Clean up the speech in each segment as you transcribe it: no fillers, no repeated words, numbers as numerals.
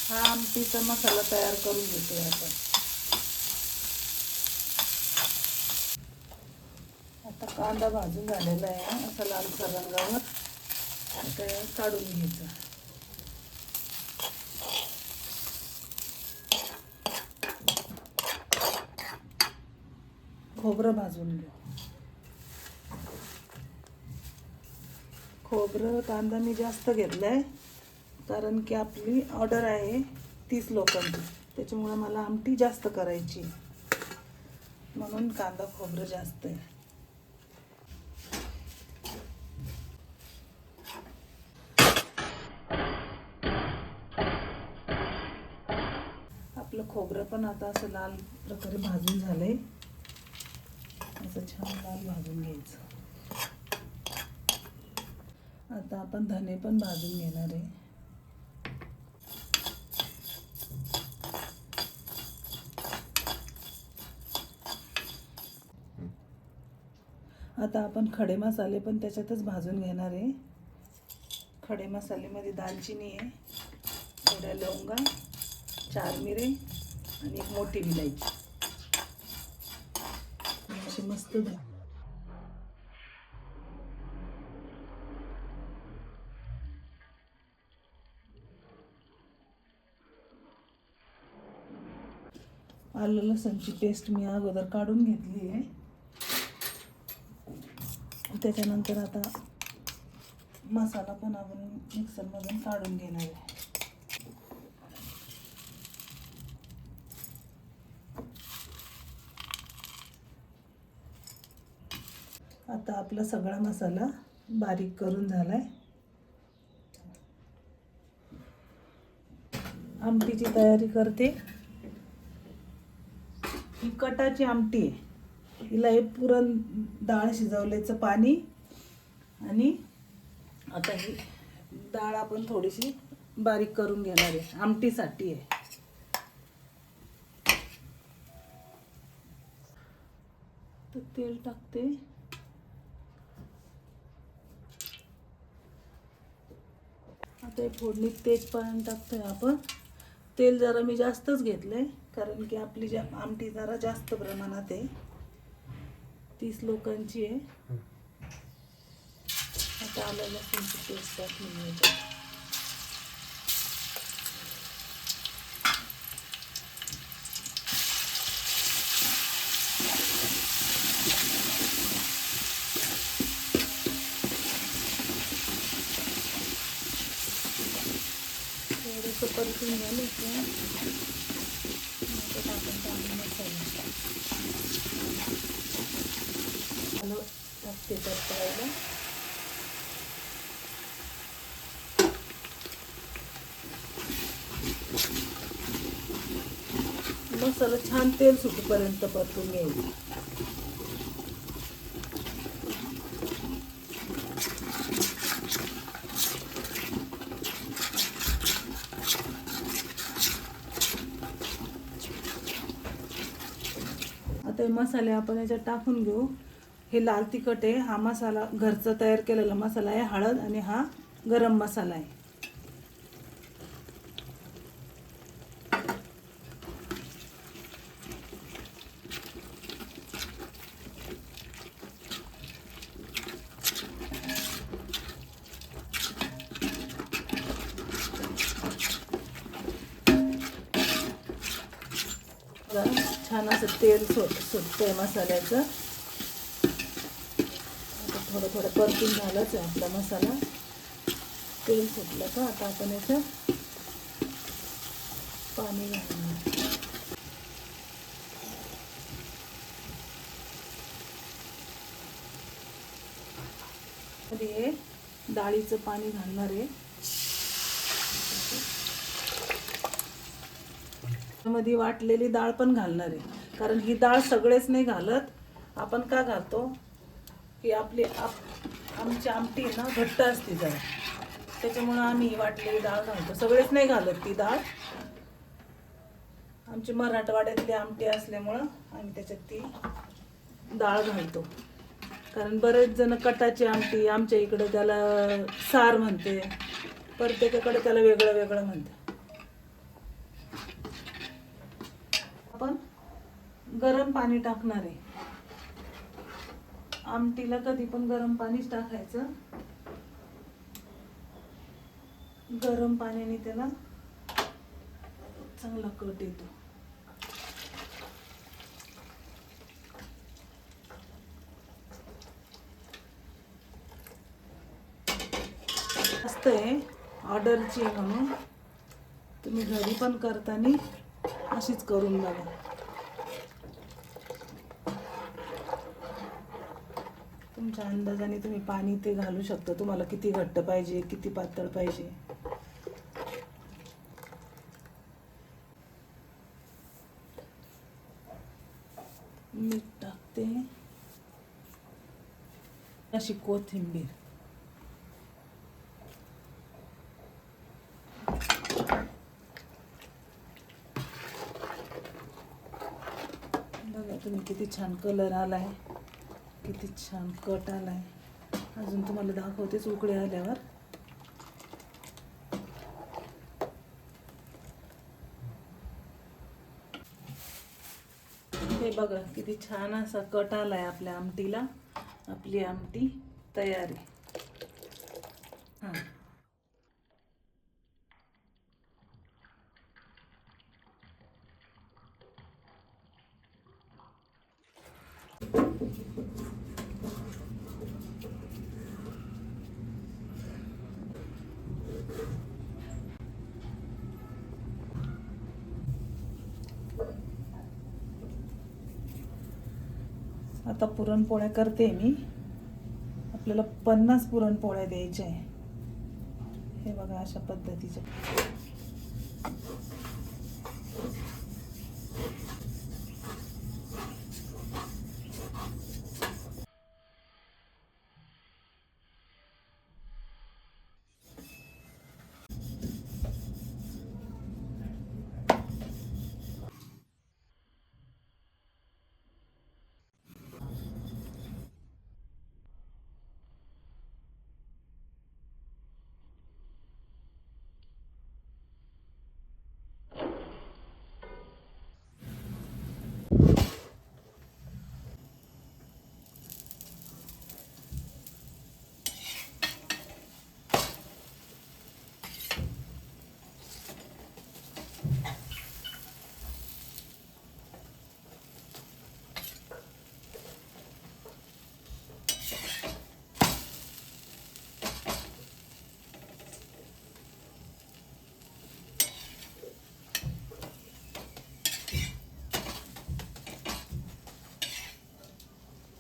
हा आमटीचा मसाला तयार करून घेतोय आपण. आता कांदा भाजून झालेला आहे असा लालसर रंगावर. आता काढून घ्यायचं. खोबरं भाजून घेऊ. खोबरं कांदा मी जास्त घेतलाय कारण की आपली ऑर्डर आहे 30 लोकांची, त्याच्यामुळे मला आमटी जास्त करायची, म्हणून कांदा खोबरं जास्त आहे. आपलं खोबरं पण आता असं लाल प्रकारे भाजून झालंय. असं छान लाल भाजून घ्यायचं. आता आपण धने पण भाजून घेणार आहे. आता आपण खडे मसाले पण त्याच्यातच भाजून घेणार आहे. खडे मसाल्यामध्ये दालचिनी आहे, थोड्या लवंगा, 4 मिरे आणि एक मोठी विलायची. असे मस्त आलं लसूणची पेस्ट मी अगोदर काढून घेतली आहे. त्याच्यानंतर आता मसाला पण आपण मिक्सरमधून काढून घेणार आहे. आता आपला सगळा मसाला बारीक करून झालाय. आमटीची तयारी करते. ही कटाची आमटी आहे. हिला हे पुरण डाळ शिजवल्याचं पाणी आणि आता ही डाळ आपण थोडीशी बारीक करून घेणार आहे, आमटीसाठी आहे. तर तेल टाकते. आता हे फोडणीत तेजपान टाकतोय आपण. तेल जरा मी जास्तच घेतलंय कारण की आपली आमटी जरा जास्त प्रमाणात आहे, 30 लोकांची आहे. आता आलं लसूणची पेस्ट टाकून घ्यायची. थोडंसं परतून झालं की टाकून मसाला आलं टाकते परतायला. मसाला छान तेल सुटेपर्यंत परतून घ्यायचा. आता हे मसाले आपण याच्यात टाकून घेऊ. हे लाल तिखट आहे, हा मसाला घरचा तयार केलेला मसाला आहे, हळद, आणि हा गरम मसाला आहे. छान असं तेल सुटतंय मसाल्याचं. आता थोडं थोडं परतून झालंच आहे आपला मसाला. तेल सुटलं का आता आपण याचं पाणी घालणार. हे डाळीचं पाणी घालणार आहे. मध्ये वाटलेली डाळ पण घालणार आहे, कारण ही डाळ सगळेच नाही घालत. आपण का घालतो की आमची आमटी ना घट्ट असते जरा, त्याच्यामुळे आम्ही वाटलेली डाळ घालतो. सगळेच नाही घालत ती डाळ. आमची मराठवाड्यातली आमटी असल्यामुळं आम्ही त्याच्यात ती डाळ घालतो. कारण बरेच जण कटाची आमटी, आमच्या इकडं त्याला सार म्हणते, प्रत्येकाकडे त्याला वेगळं वेगळं म्हणते. गरम पाणी टाकणार आहे. आमटीला कधी पण गरम पाणीच टाकायचं. गरम पाण्याने त्याला चांगला कट येतो. मस्त आहे, ऑर्डरची आहे म्हणून तुम्ही घरी पण करताना अशीच करून बघा. तुमच्या अंदाजाने तुम्ही पाणी ते घालू शकता, तुम्हाला किती घट्ट पाहिजे किती पातळ पाहिजे. मीठ टाकते, अशी कोथिंबीर. बघा तुम्ही किती छान कलर आलाय, किती छान कट आलाय. अजून तुम्हाला दाखवतेच उकळे आल्यावर. हे बघा किती छान असा कट आलाय आपल्या आमटीला. आपली आमटी तयार आहे. हां, आता पुरणपोळ्या करते मी. आपल्याला 50 पुरणपोळ्या द्यायच्या आहे. हे बघा अशा पद्धतीच्या.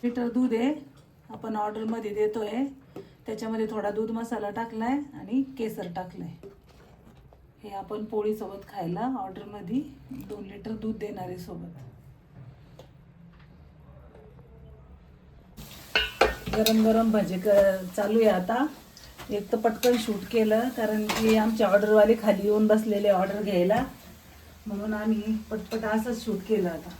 लिटर दूध आहे, आपण ऑर्डरमध्ये देतोय. त्याच्यामध्ये थोडा दूध मसाला टाकलाय आणि केसर टाकलाय. हे आपण पोळीसोबत खायला ऑर्डरमध्ये 2 लिटर दूध देणार आहे सोबत. गरम गरम भजे चालू आहे आता. एक तर पटकन शूट केलं कारण की आमचे ऑर्डरवाले खाली येऊन बसलेले ऑर्डर घ्यायला, म्हणून आम्ही पटपट असंच शूट केलं आता.